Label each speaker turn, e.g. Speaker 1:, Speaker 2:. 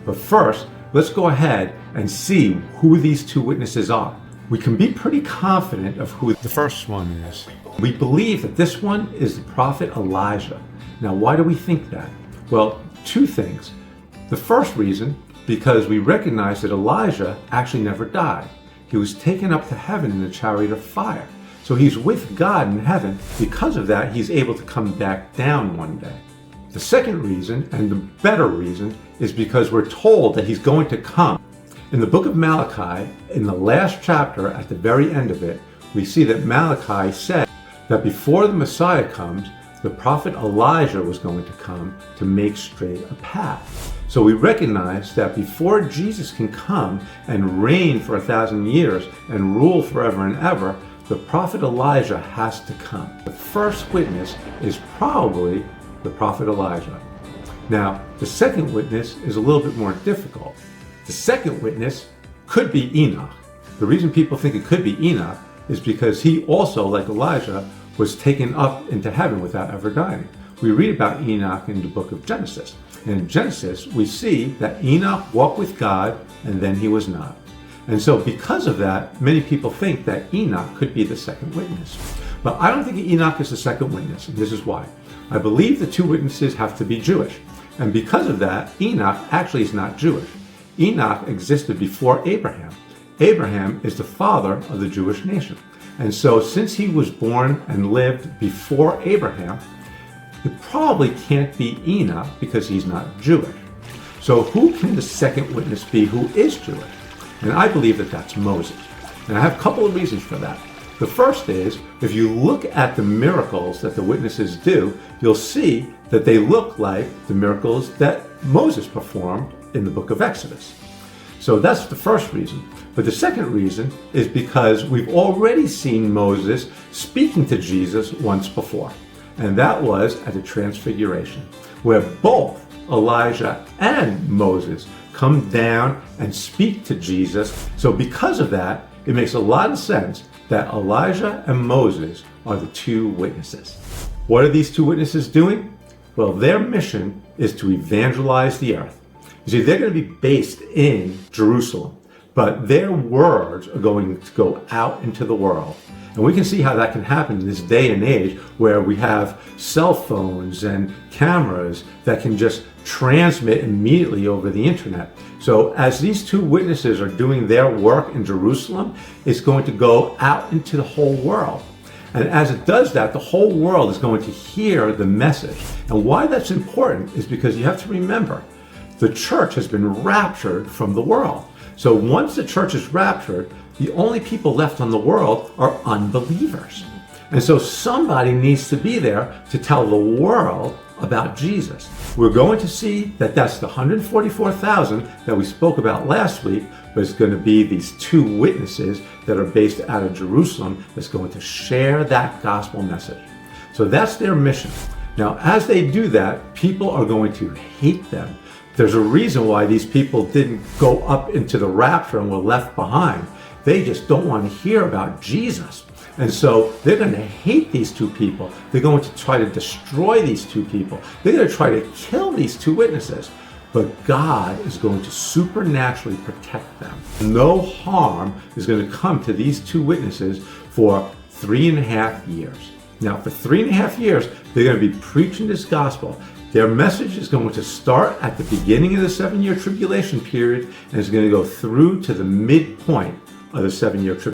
Speaker 1: But first, let's go ahead and see who these two witnesses are. We can be pretty confident of who the first one is. We believe that this one is the prophet Elijah. Now, why do we think that? Well, two things. The first reason, because we recognize that Elijah actually never died. He was taken up to heaven in a chariot of fire. So he's with God in heaven. Because of that, he's able to come back down one day. The second reason, and the better reason, is because we're told that he's going to come. In the book of Malachi, in the last chapter, at the very end of it, we see that Malachi said that before the Messiah comes, the prophet Elijah was going to come to make straight a path. So we recognize that before Jesus can come and reign for 1,000 years and rule forever and ever, the prophet Elijah has to come. The first witness is probably the prophet Elijah. Now, the second witness is a little bit more difficult. The second witness could be Enoch. The reason people think it could be Enoch is because he also, like Elijah, was taken up into heaven without ever dying. We read about Enoch in the book of Genesis. And in Genesis, we see that Enoch walked with God and then he was not. And so because of that, many people think that Enoch could be the second witness. But I don't think Enoch is the second witness, and this is why. I believe the two witnesses have to be Jewish. And because of that, Enoch actually is not Jewish. Enoch existed before Abraham. Abraham is the father of the Jewish nation. And so since he was born and lived before Abraham, it probably can't be Enoch because he's not Jewish. So who can the second witness be who is Jewish? And I believe that that's Moses. And I have a couple of reasons for that. The first is, if you look at the miracles that the witnesses do, you'll see that they look like the miracles that Moses performed in the book of Exodus. So that's the first reason. But the second reason is because we've already seen Moses speaking to Jesus once before. And that was at the Transfiguration, where both Elijah and Moses come down and speak to Jesus. So because of that, it makes a lot of sense that Elijah and Moses are the two witnesses. What are these two witnesses doing? Well, their mission is to evangelize the earth. You see, they're going to be based in Jerusalem, but their words are going to go out into the world. And we can see how that can happen in this day and age where we have cell phones and cameras that can just transmit immediately over the internet. So as these two witnesses are doing their work in Jerusalem, it's going to go out into the whole world. And as it does that, the whole world is going to hear the message. And why that's important is because you have to remember, the church has been raptured from the world. So once the church is raptured, the only people left on the world are unbelievers. And so somebody needs to be there to tell the world about Jesus. We're going to see that that's the 144,000 that we spoke about last week, but it's going to be these two witnesses that are based out of Jerusalem that's going to share that gospel message. So that's their mission. Now, as they do that, people are going to hate them. There's a reason why these people didn't go up into the rapture and were left behind. They just don't want to hear about Jesus. And so they're going to hate these two people. They're going to try to destroy these two people. They're going to try to kill these two witnesses. But God is going to supernaturally protect them. No harm is going to come to these two witnesses for 3.5 years. Now, for 3.5 years, they're going to be preaching this gospel. Their message is going to start at the beginning of the 7-year tribulation period and is going to go through to the midpoint of the 7-year tribulation.